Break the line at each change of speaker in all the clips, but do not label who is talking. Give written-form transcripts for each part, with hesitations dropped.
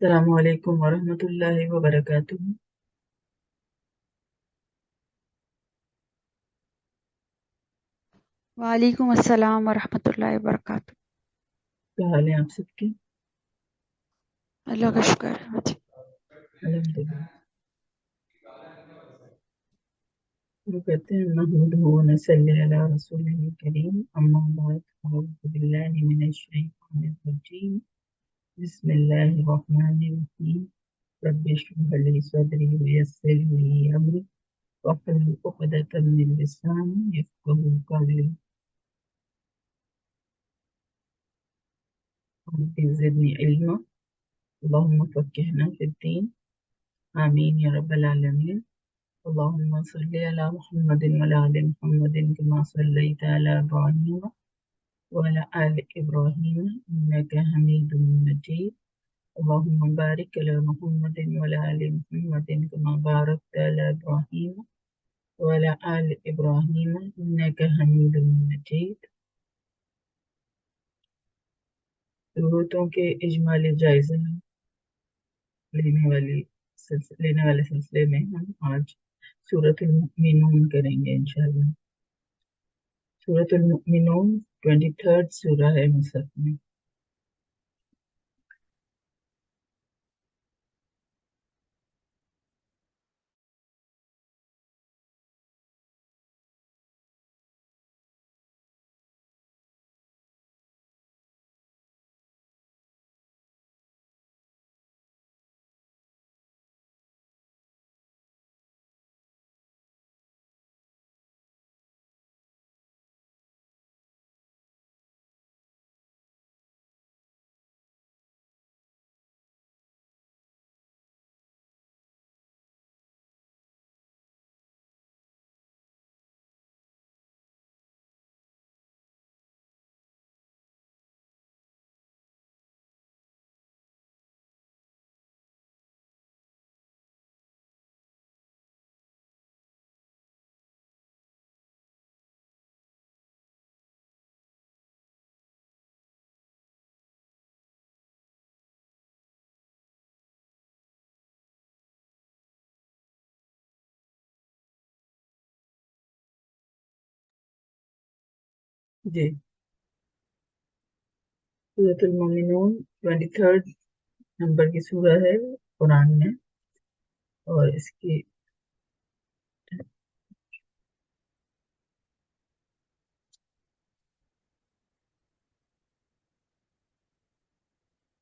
السلام علیکم ورحمۃ اللہ وبرکاتہ۔
وعلیکم السلام ورحمۃ اللہ وبرکاتہ۔
کیا حال ہے آپ سب کے؟
اللہ کا شکر ہے مجھے۔
الحمدللہ۔ شروع کرتے ہیں۔ نحمدہ و نصلی علی رسولہ الکریم، اما بعد، اعوذ باللہ من الشیطان الرجیم، بسم اللہ الرحمن الرحیم۔ رب اشرح لی صدری ویسر لی امری واحلل عقدۃ من لسانی یفقہوا قولی۔ رب زدنی علما، اللہم فقہنا فی الدین، آمین یا رب العالمین۔ اللهم صل على محمد وعلى آل محمد كما صليت على إبراهيم وعلى آل إبراهيم إنك حميد مجيد۔ اللهم بارك على محمد وعلى آل محمد كما باركت على إبراهيم وعلى آل إبراهيم إنك حميد مجيد۔ ضرورتوں کے اجمالی جائزہ لینے والے سلسلے میں ہم آج سورۃ المؤمنون کریں گے انشاءاللہ۔ سورۃ المؤمنون 23rd سورہ ہے مصحف میں۔ جی، سورۃ المؤمنون 23rd نمبر کی سورہ ہے قرآن میں، اور اس کی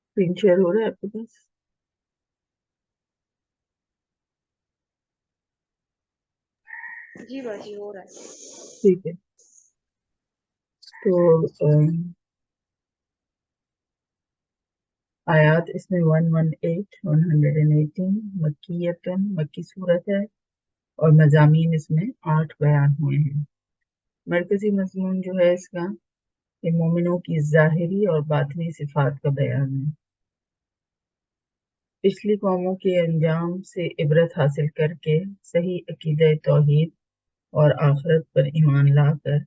اسکرین شیئر ہو رہا ہے آپ کے پاس؟
جی باجی ہو رہا ہے۔
ٹھیک ہے، تو آیات اس میں 118 مکیتن مکی صورت ہے، اور مضامین اس میں 8 بیان ہوئے ہیں۔ مرکزی مضمون جو ہے اس کا کہ مومنوں کی ظاہری اور باطنی صفات کا بیان ہے۔ پچھلی قوموں کے انجام سے عبرت حاصل کر کے صحیح عقیدہ توحید اور آخرت پر ایمان لا کر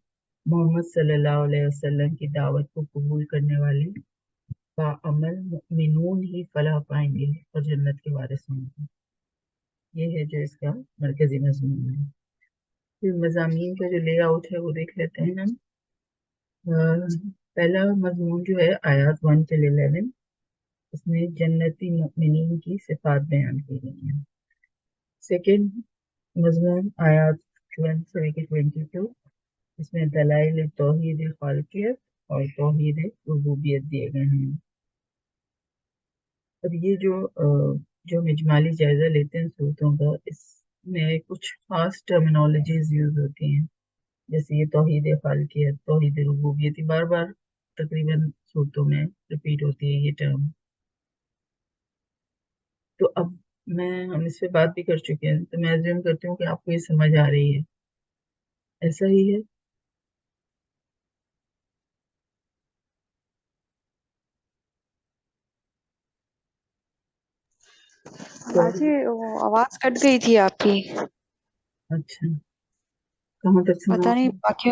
محمد صلی اللہ علیہ وسلم کی دعوت کو قبول کرنے والے باعمل مؤمنون ہی فلاح پائیں گے اور جنت کے وارث ہوں گے۔ یہ ہے جو اس کا مرکزی مضمون ہے۔ پھر مضامین کا جو لے آؤٹ ہے وہ دیکھ لیتے ہیں ہم۔ پہلا مضمون جو ہے آیات 1 سے 11، اس میں جنتی مؤمنین کی صفات بیان کی گئی ہیں۔ سیکنڈ مضمون آیات 12 سے 22، اس میں دلائل توحید خالقیت اور توحید ربوبیت دیے گئے ہیں۔ اب یہ جو ہم اجمالی جائزہ لیتے ہیں صورتوں کا، اس میں کچھ خاص ٹرمینالوجیز یوز ہوتی ہیں، جیسے یہ توحید خالقیت، توحید ربوبیت، بار بار تقریباً صورتوں میں ریپیٹ ہوتی ہے یہ ٹرم۔ تو اب ہم اس پہ بات بھی کر چکے ہیں، تو میں ایزیوم کرتی ہوں کہ آپ کو یہ سمجھ آ رہی ہے، ایسا ہی ہے؟
باجی وہ آواز کٹ گئی تھی آپ کی،
اچھا، کہاں تک سنا
پتہ
آپ
نہیں
نے؟
باقی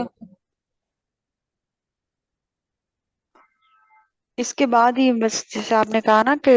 اس کے بعد ہی بس جیسے آپ نے کہا نا کہ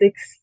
6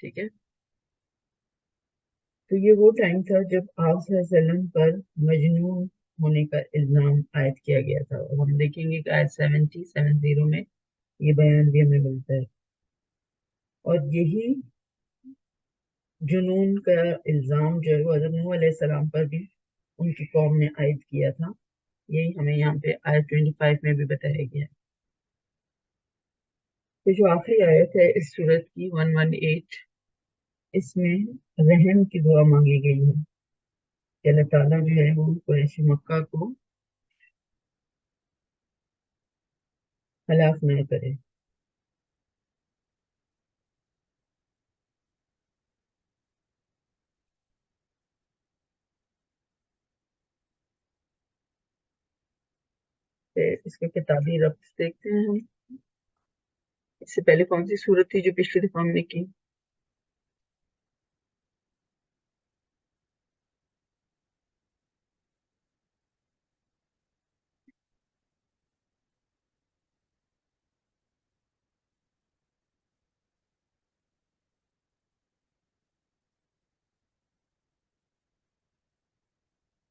ٹھیک ہے. تو یہ وہ ٹائم تھا جب آپ صلی اللہ علیہ وسلم پر مجنون ہونے کا الزام عائد کیا گیا تھا، اور ہم دیکھیں گے کہ آیت 70 میں یہ بیان بھی ہمیں ملتا ہے. اور یہی جنون کا الزام جو ہے وہ حضرت نوح علیہ السلام پر بھی ان کی قوم نے عائد کیا تھا. یہی ہمیں یہاں پہ آیت 25 میں بھی بتایا گیا. تو جو آخری آیت ہے اس سورت کی 118، اس میں رحم کی دعا مانگی گئی ہے کہ اللہ تعالیٰ جو ہے وہ قریش مکہ کو ہلاک نہ کرے. پھر اس کے کتابی ربط دیکھتے ہیں ہم. اس سے پہلے کون سی صورت تھی جو پچھلی دفعہ ہم نے کی؟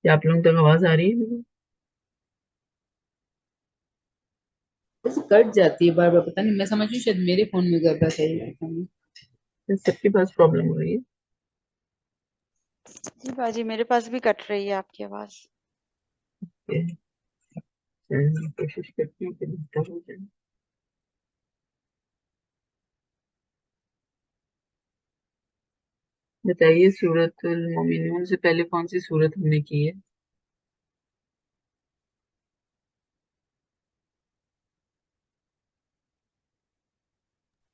کیا آپ لوگوں تک آواز آ رہی ہے؟
بس کٹ جاتی ہے بار بار، پتہ نہیں، میں سمجھ رہی ہوں شاید میرے فون میں زیادہ ہے.
سب کے پاس پرابلم ہو رہی ہے.
جی باجی میرے پاس بھی کٹ رہی ہے آپ کی آواز.
کوشش کرتی ہوں کہ بہتر ہو جائے. بتائیے سورت المومنون سے پہلے کون سی سورت ہم نے کی ہے؟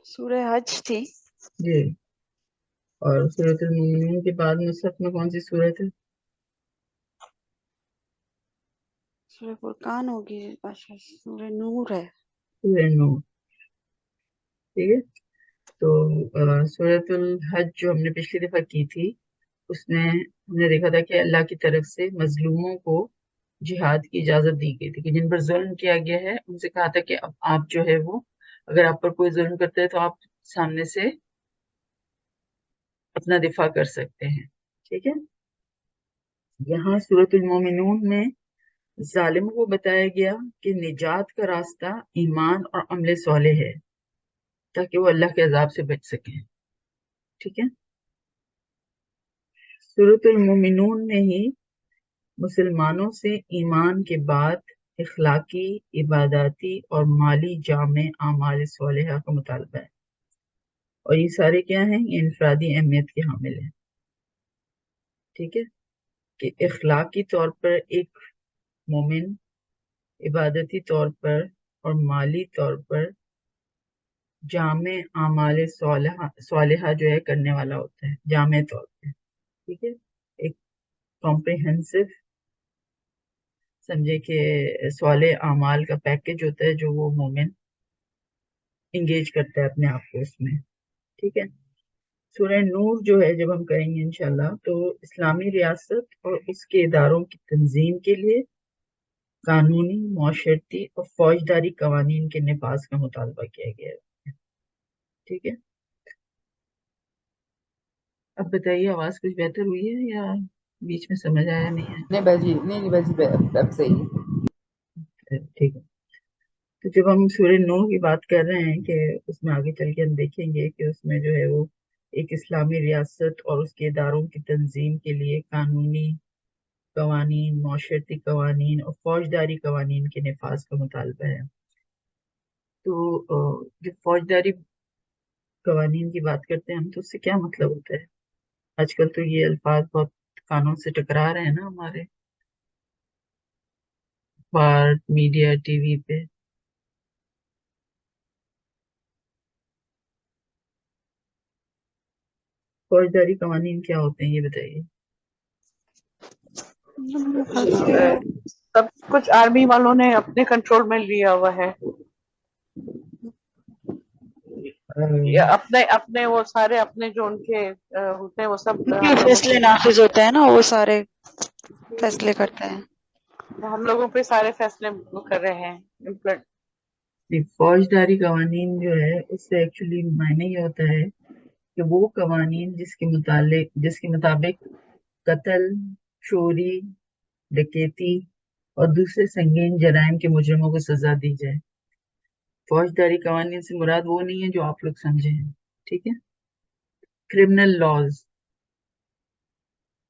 سورہ حج تھی.
جی. اور سورت المومنون کے بعد مصحف میں کون سی سورت ہے؟
سورہ فرقان ہوگی. اچھا سورہ نور ہے.
سورہ نور. ٹھیک ہے. تو سورت الحج جو ہم نے پچھلی دفعہ کی تھی، اس میں ہم نے دیکھا تھا کہ اللہ کی طرف سے مظلوموں کو جہاد کی اجازت دی گئی تھی، کہ جن پر ظلم کیا گیا ہے ان سے کہا تھا کہ اب آپ جو ہے وہ، اگر آپ پر کوئی ظلم کرتا ہے تو آپ سامنے سے اپنا دفاع کر سکتے ہیں. ٹھیک ہے. یہاں سورت المومنون میں ظالموں کو بتایا گیا کہ نجات کا راستہ ایمان اور عمل صالح ہے، تاکہ وہ اللہ کے عذاب سے بچ سکیں. ٹھیک ہے. سورت المومنون میں ہی مسلمانوں سے ایمان کے بعد اخلاقی، عباداتی اور مالی جامع اعمال صالحہ کا مطالبہ ہے، اور یہ سارے کیا ہیں؟ یہ انفرادی اہمیت کے حامل ہیں. ٹھیک ہے. کہ اخلاقی طور پر ایک مومن عبادتی طور پر اور مالی طور پر جامع اعمال صالحہ جو ہے کرنے والا ہوتا ہے جامع طور پہ. ٹھیک ہے. ایک کمپریہنسو سمجھے کہ صالح اعمال کا پیکج ہوتا ہے جو وہ مومن انگیج کرتا ہے اپنے آپ کو اس میں. ٹھیک ہے. سورہ نور جو ہے جب ہم کریں گے انشاءاللہ، تو اسلامی ریاست اور اس کے اداروں کی تنظیم کے لیے قانونی، معاشرتی اور فوجداری قوانین کے نفاذ کا مطالبہ کیا گیا ہے. ٹھیک ہے. اب بتائیے آواز کچھ بہتر ہوئی ہے یا بیچ میں سمجھ آیا نہیں
نہیں باجی، نہیں باجی، اب صحیح ہے.
ہے؟ ٹھیک ہے. تو جب ہم سورہ نور کی بات کر رہے ہیں کہ اس میں آگے چل کے ہم دیکھیں گے کہ اس میں جو ہے وہ ایک اسلامی ریاست اور اس کے اداروں کی تنظیم کے لیے قانونی قوانین، معاشرتی قوانین اور فوجداری قوانین کے نفاذ کا مطالبہ ہے. تو جب فوجداری قوانین کی بات کرتے ہیں ہم، تو اس سے کیا مطلب ہوتا ہے؟ آج کل تو یہ الفاظ بہت قانون سے ٹکرا رہے ہیں نا ہمارے اخبار، میڈیا، ٹی وی پہ. فوجداری قوانین کیا ہوتے ہیں یہ بتائیے.
سب کچھ آرمی والوں نے اپنے کنٹرول میں لیا ہوا ہے، یا اپنے وہ سارے اپنے جو ان کے ہوتے ہیں وہ سب ہم لوگوں
فیصلے نافذ ہوتے ہیں نا، وہ سارے فیصلے کرتے ہیں.
ہم لوگوں پہ سارے فیصلے کر رہے ہیں.
فوجداری قوانین جو ہے اس سے ایکچولی معنی یہ ہوتا ہے کہ وہ قوانین جس کے مطابق قتل، چوری، ڈکیتی اور دوسرے سنگین جرائم کے مجرموں کو سزا دی جائے۔ فوجداری قوانین سے مراد وہ نہیں ہے جو آپ لوگ سمجھے ہیں، ٹھیک ہے؟ کرمنل لاز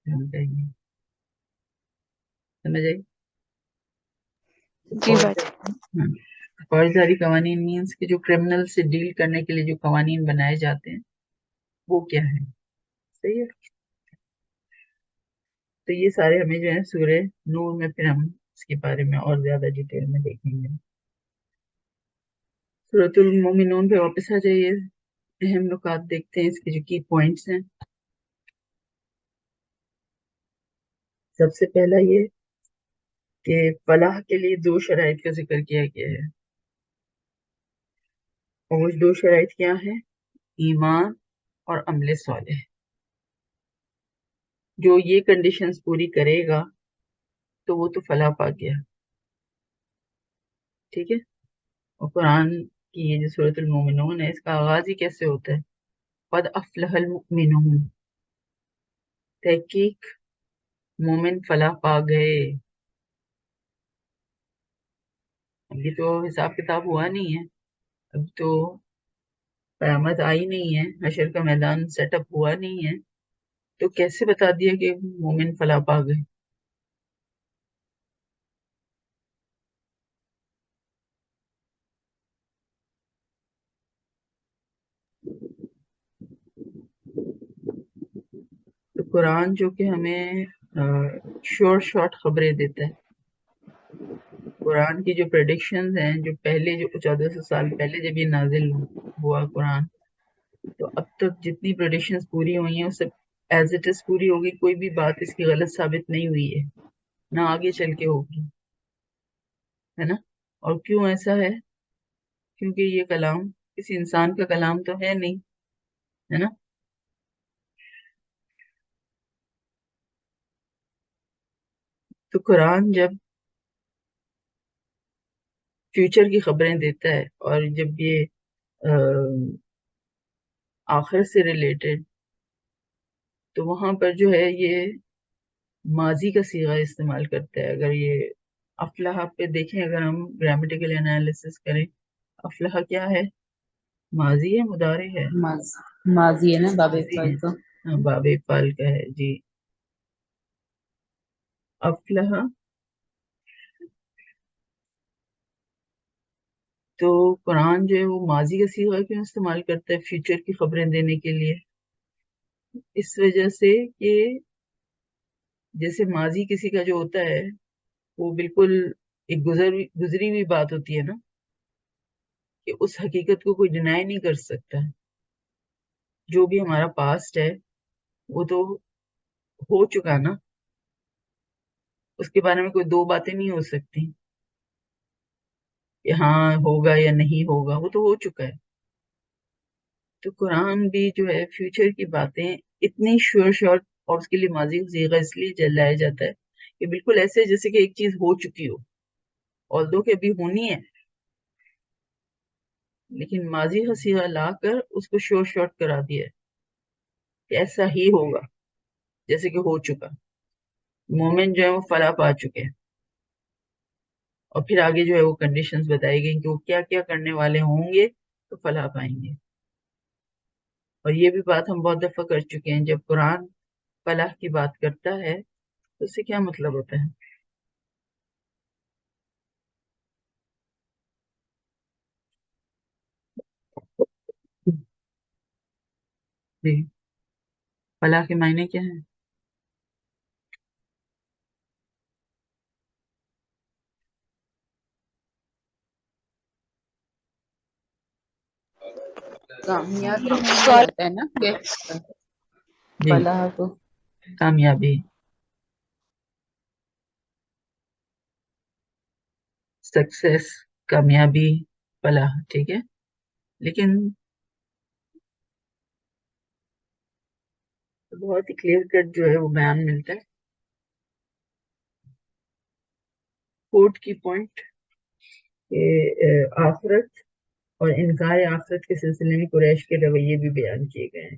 سمجھ آئی؟
جی بات
ہاں، فوجداری قوانین مینس کہ جو کرمنل سے ڈیل کرنے کے لیے جو قوانین بنائے جاتے ہیں وہ کیا ہے، صحیح ہے؟ تو یہ سارے ہمیں جو ہے سورہ نور میں پھر ہم اس کے بارے میں اور زیادہ ڈیٹیل میں دیکھیں گے۔ سورۃ المومنون پہ واپس آ جائیے، اہم نکات دیکھتے ہیں، اس کے جو کی پوائنٹس ہیں۔ سب سے پہلا یہ کہ فلاح کے لیے 2 شرائط کا ذکر کیا گیا ہے، اور وہ 2 شرائط کیا ہیں؟ ایمان اور عمل صالح۔ جو یہ کنڈیشنز پوری کرے گا تو وہ تو فلاح پا گیا، ٹھیک ہے؟ اور قرآن کی یہ جو سورۃ المومنون ہے، اس کا آغاز ہی کیسے ہوتا ہے؟ قد افلح المؤمنون، تحقیق مومن فلاح پا گئے۔ ابھی تو حساب کتاب ہوا نہیں ہے، اب تو قیامت آئی نہیں ہے، حشر کا میدان سیٹ اپ ہوا نہیں ہے، تو کیسے بتا دیا کہ مومن فلاح پا گئے؟ تو قرآن جو کہ ہمیں شارٹ خبریں دیتا ہے، قرآن کی جو پریڈکشنز ہیں، جو پہلے جو 1400 سال پہلے جب یہ نازل ہوا قرآن، تو اب تک جتنی پریڈکشنز پوری ہوئی ہیں وہ سب ایز اٹ از پوری ہوگی، کوئی بھی بات اس کی غلط ثابت نہیں ہوئی ہے، نہ آگے چل کے ہوگی، ہے نا؟ اور کیوں ایسا ہے؟ کیونکہ یہ کلام کسی انسان کا کلام تو ہے نہیں، ہے نا؟ تو قرآن جب فیوچر کی خبریں دیتا ہے، اور جب یہ آخر سے ریلیٹڈ، تو وہاں پر جو ہے یہ ماضی کا صیغہ استعمال کرتا ہے۔ اگر یہ افلاح پہ دیکھیں، اگر ہم گرامیٹیکل انالیسس کریں، افلاح کیا ہے؟ ماضی ہے، مضارع ہے؟
ماضی ہے نا، باب
ماضی
فعل
ہے،
تو
ہاں، باب فعل کا ہے، جی۔ افلاح تو قرآن جو ہے وہ ماضی کا صیغہ کیوں استعمال کرتا ہے فیوچر کی خبریں دینے کے لیے؟ اس وجہ سے کہ جیسے ماضی کسی کا جو ہوتا ہے وہ بالکل ایک گزری ہوئی بات ہوتی ہے نا، کہ اس حقیقت کو کوئی ڈینائی نہیں کر سکتا۔ جو بھی ہمارا پاسٹ ہے وہ تو ہو چکا نا، اس کے بارے میں کوئی 2 باتیں نہیں ہو سکتی کہ ہاں ہوگا یا نہیں ہوگا، وہ تو ہو چکا ہے۔ تو قرآن بھی جو ہے فیوچر کی باتیں اتنی شور اور اس کے لیے ماضی کا صیغہ اس لیے جلایا جاتا ہے کہ بالکل ایسے جیسے کہ ایک چیز ہو چکی ہو، although کہ ابھی ہونی ہے، لیکن ماضی کا صیغہ لا کر اس کو شارٹ کرا دیا ہے کہ ایسا ہی ہوگا جیسے کہ ہو چکا۔ مومن جو ہے وہ فلاح پا چکے ہیں، اور پھر آگے جو ہے وہ کنڈیشنز بتائی گئی کہ وہ کیا کیا کرنے والے ہوں گے تو فلاح پائیں گے۔ اور یہ بھی بات ہم بہت دفعہ کر چکے ہیں، جب قرآن فلاح کی بات کرتا ہے تو اس سے کیا مطلب ہوتا ہے؟ جی، فلاح کے معنی کیا ہیں؟
کامیابی میں بھی
سوال
آتا ہے نا کہ
جی،
فلاح کو
کامیابی، سکسیس، کامیابی، فلاح، ٹھیک ہے۔ لیکن بہت ہی کلیئر کٹ جو ہے وہ بیان ملتا ہے کوٹ کی پوائنٹ کہ آخرت اور انکار آخرت کے سلسلے میں قریش کے رویے بھی بیان کیے گئے ہیں۔